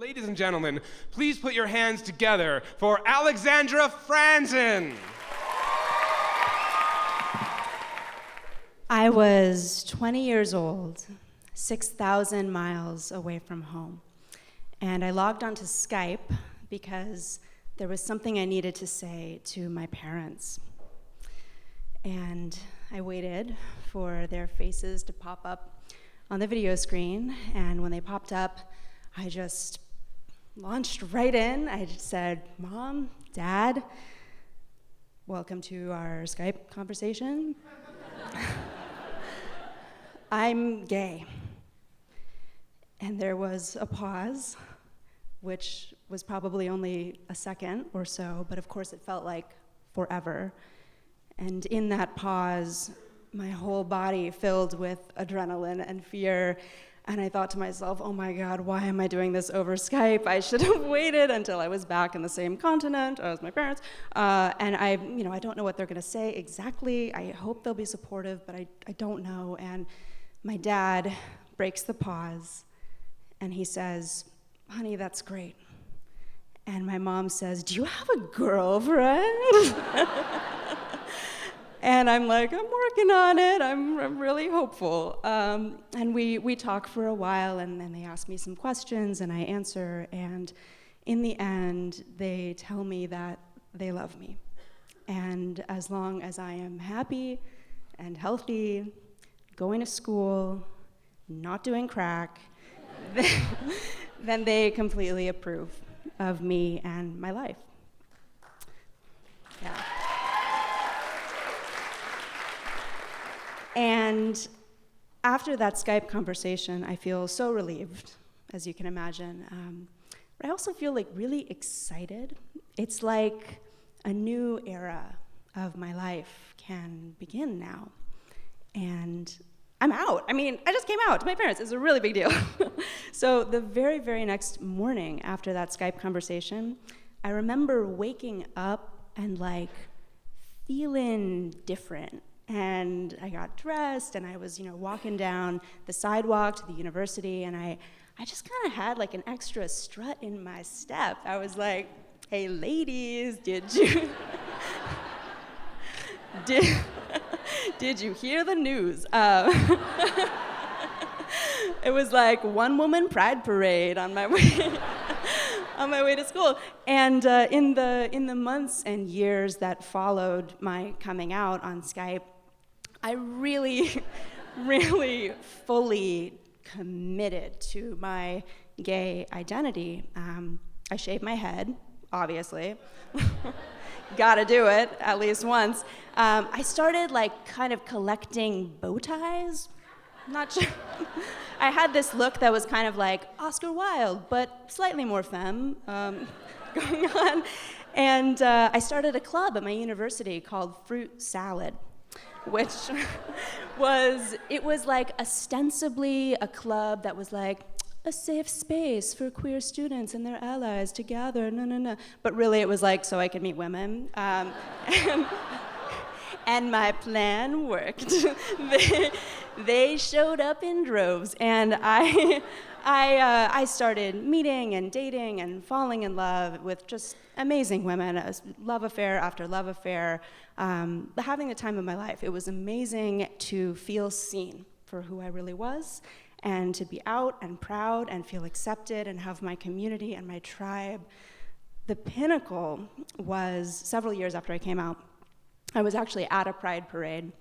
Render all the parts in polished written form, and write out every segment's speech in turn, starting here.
Ladies and gentlemen, please put your hands together for Alexandra Franzen. I was 20 years old, 6,000 miles away from home. And I logged onto Skype because there was something I needed to say to my parents. And I waited for their faces to pop up on the video screen, and when they popped up, I just launched right in. I just said, "Mom, Dad, welcome to our Skype conversation. I'm gay." And there was a pause, which was probably only a second or so, but of course it felt like forever. And in that pause, my whole body filled with adrenaline and fear. And I thought to myself, oh my God, why am I doing this over Skype? I should have waited until I was back in the same continent as my parents. And I don't know what they're gonna say exactly. I hope they'll be supportive, but I don't know. And my dad breaks the pause and he says, "Honey, that's great." And my mom says, "Do you have a girlfriend?" And I'm like, "I'm working on it. I'm really hopeful." And we talk for a while, and then they ask me some questions, and I answer. And in the end, they tell me that they love me. And as long as I am happy and healthy, going to school, not doing crack, then they completely approve of me and my life. Yeah. And after that Skype conversation, I feel so relieved, as you can imagine. But I also feel like really excited. It's like a new era of my life can begin now. And I'm out. I mean, I just came out to my parents. It's a really big deal. So the very, very next morning after that Skype conversation, I remember waking up and like feeling different. And I got dressed, and I was, walking down the sidewalk to the university, and I just kind of had like an extra strut in my step. I was like, "Hey, ladies, did you did you hear the news?" It was like one woman pride parade on my way on my way to school. And in the months and years that followed my coming out on Skype, I really, really fully committed to my gay identity. I shaved my head, obviously. Gotta do it at least once. I started kind of collecting bow ties. Not sure. I had this look that was kind of like Oscar Wilde, but slightly more femme going on. And I started a club at my university called Fruit Salad, which was like ostensibly a club that was like a safe space for queer students and their allies to gather, But really it was like so I could meet women. And my plan worked. They showed up in droves, and I started meeting and dating and falling in love with just amazing women, love affair after love affair, having the time of my life. It was amazing to feel seen for who I really was, and to be out and proud and feel accepted and have my community and my tribe. The pinnacle was several years after I came out. I was actually at a pride parade,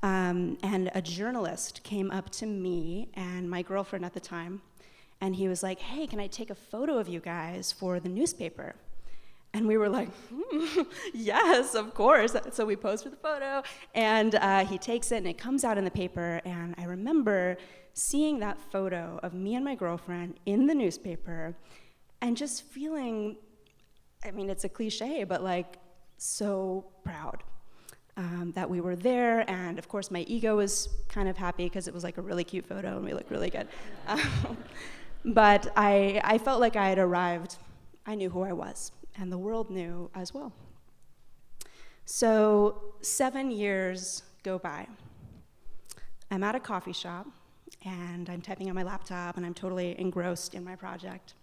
and a journalist came up to me and my girlfriend at the time, and he was like, "Hey, can I take a photo of you guys for the newspaper?" And we were like, yes, of course. So we posed for the photo, and he takes it, and it comes out in the paper, and I remember seeing that photo of me and my girlfriend in the newspaper, and just feeling, I mean, it's a cliche, but so proud. That we were there, and of course my ego was kind of happy because it was like a really cute photo and we looked really good. But I felt like I had arrived. I knew who I was, and the world knew as well. So 7 years go by. I'm at a coffee shop, and I'm typing on my laptop, and I'm totally engrossed in my project.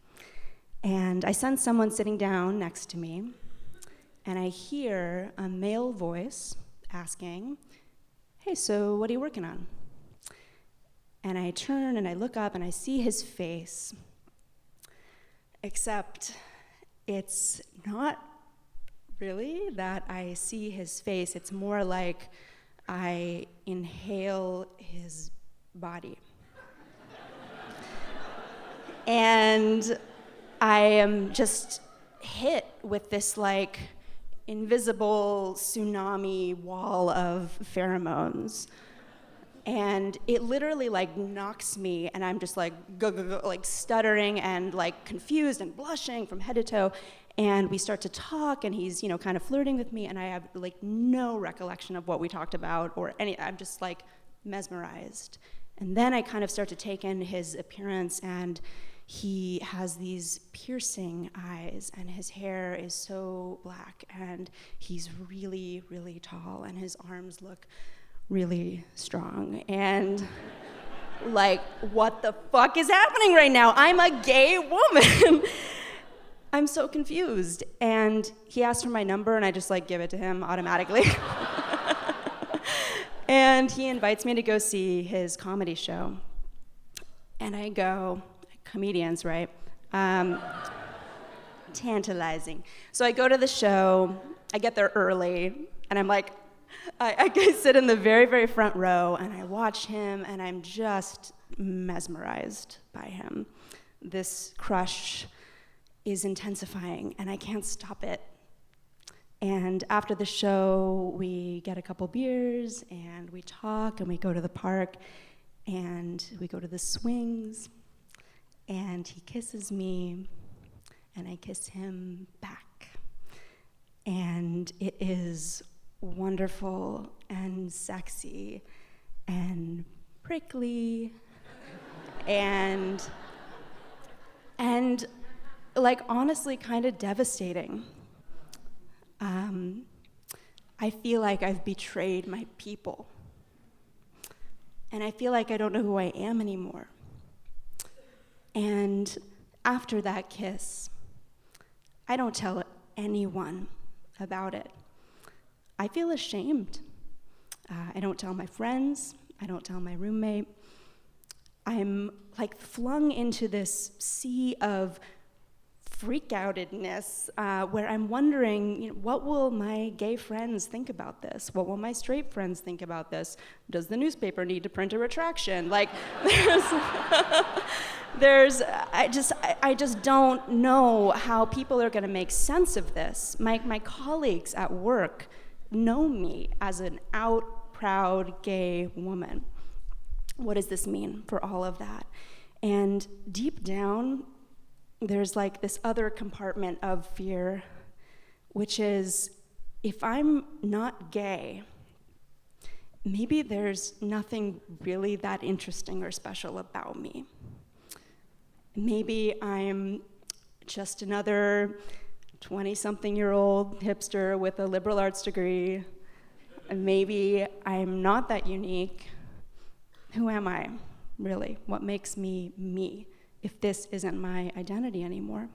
And I sense someone sitting down next to me, and I hear a male voice asking, "Hey, so what are you working on?" And I turn and I look up and I see his face, except it's not really that I see his face. It's more like I inhale his body. And I am just hit with this like invisible tsunami wall of pheromones. And it literally like knocks me, and I'm just like like stuttering and like confused and blushing from head to toe. And we start to talk, and he's, kind of flirting with me, and I have like no recollection of what we talked about or any. I'm just like mesmerized. And then I kind of start to take in his appearance, and he has these piercing eyes, and his hair is so black, and he's really, really tall, and his arms look really strong. And like, what the fuck is happening right now? I'm a gay woman. I'm so confused. And he asked for my number, and I just like give it to him automatically. And he invites me to go see his comedy show. And I go, comedians, right? Tantalizing. So I go to the show, I get there early, and I'm like, I sit in the very, very front row, and I watch him, and I'm just mesmerized by him. This crush is intensifying, and I can't stop it. And after the show, we get a couple beers, and we talk, and we go to the park, and we go to the swings, and he kisses me, and I kiss him back. And it is wonderful and sexy and prickly and like honestly kind of devastating. I feel like I've betrayed my people, and I feel like I don't know who I am anymore. And after that kiss, I don't tell anyone about it. I feel ashamed. I don't tell my friends. I don't tell my roommate. I'm like flung into this sea of freak-outedness where I'm wondering, what will my gay friends think about this? What will my straight friends think about this? Does the newspaper need to print a retraction? Like, I just don't know how people are gonna make sense of this. My colleagues at work know me as an out, proud, gay woman. What does this mean for all of that? And deep down, there's like this other compartment of fear, which is, if I'm not gay, maybe there's nothing really that interesting or special about me. Maybe I'm just another 20-something-year-old hipster with a liberal arts degree. And maybe I'm not that unique. Who am I, really? What makes me me, if this isn't my identity anymore?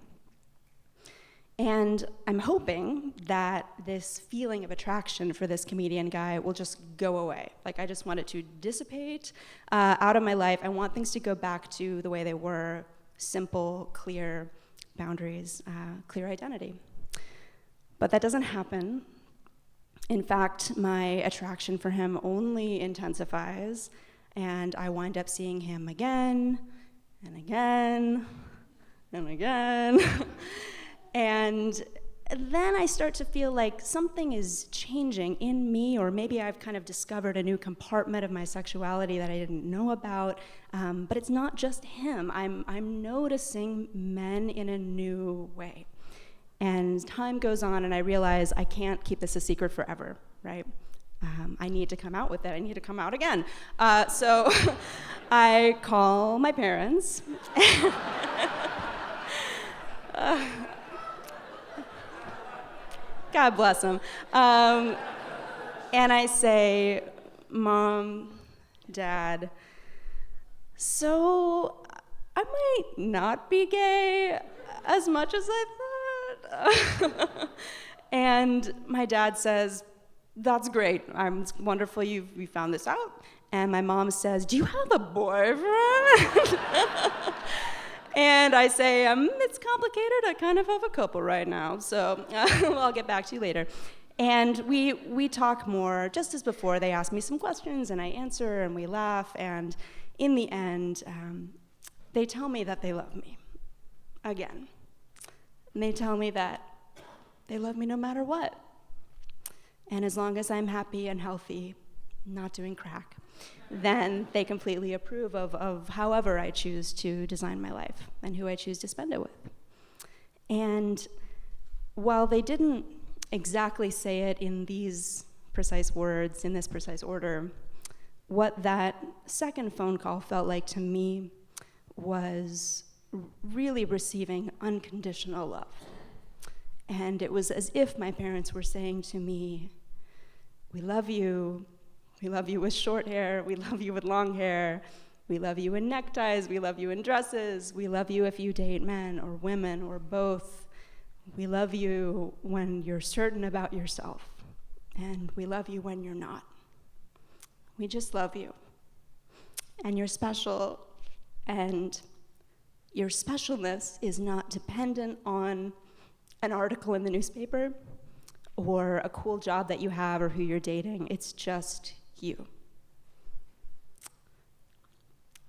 And I'm hoping that this feeling of attraction for this comedian guy will just go away. Like, I just want it to dissipate out of my life. I want things to go back to the way they were: simple, clear boundaries, clear identity. But that doesn't happen. In fact, my attraction for him only intensifies, and I wind up seeing him again and again and again. And then I start to feel like something is changing in me, or maybe I've kind of discovered a new compartment of my sexuality that I didn't know about. But it's not just him. I'm noticing men in a new way. And time goes on, and I realize I can't keep this a secret forever, right? I need to come out with it. I need to come out again. So I call my parents. God bless them. And I say, Mom, Dad, so I might not be gay. as much as I thought. And my dad says, that's great. It's wonderful you found this out. And my mom says, do you have a boyfriend? And I say, it's complicated. I kind of have a couple right now, so I'll get back to you later. And we talk more. Just as before, they ask me some questions, and I answer, and we laugh. And in the end, they tell me that they love me again. And they tell me that they love me no matter what. And as long as I'm happy and healthy, not doing crack, then they completely approve of however I choose to design my life and who I choose to spend it with. And while they didn't exactly say it in these precise words, in this precise order, what that second phone call felt like to me was really receiving unconditional love. And it was as if my parents were saying to me, we love you with short hair, we love you with long hair, we love you in neckties, we love you in dresses, we love you if you date men or women or both. We love you when you're certain about yourself, and we love you when you're not. We just love you. And you're special, and your specialness is not dependent on an article in the newspaper or a cool job that you have or who you're dating. It's just you.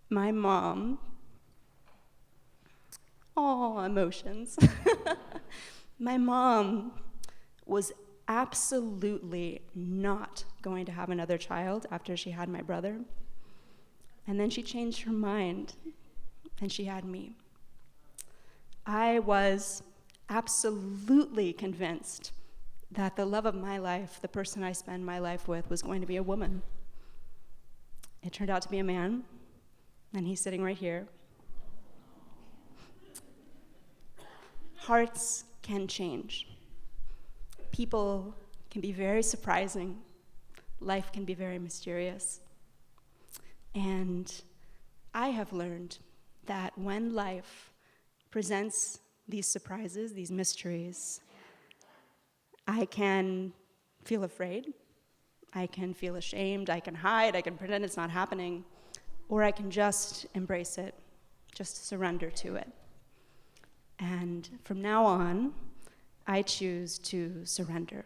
My mom, emotions. My mom was absolutely not going to have another child after she had my brother. And then she changed her mind, and she had me. I was absolutely convinced that the love of my life, the person I spend my life with, was going to be a woman. It turned out to be a man, and he's sitting right here. Hearts can change. People can be very surprising. Life can be very mysterious. And I have learned that when life presents these surprises, these mysteries, I can feel afraid, I can feel ashamed, I can hide, I can pretend it's not happening, or I can just embrace it, just surrender to it. And from now on, I choose to surrender.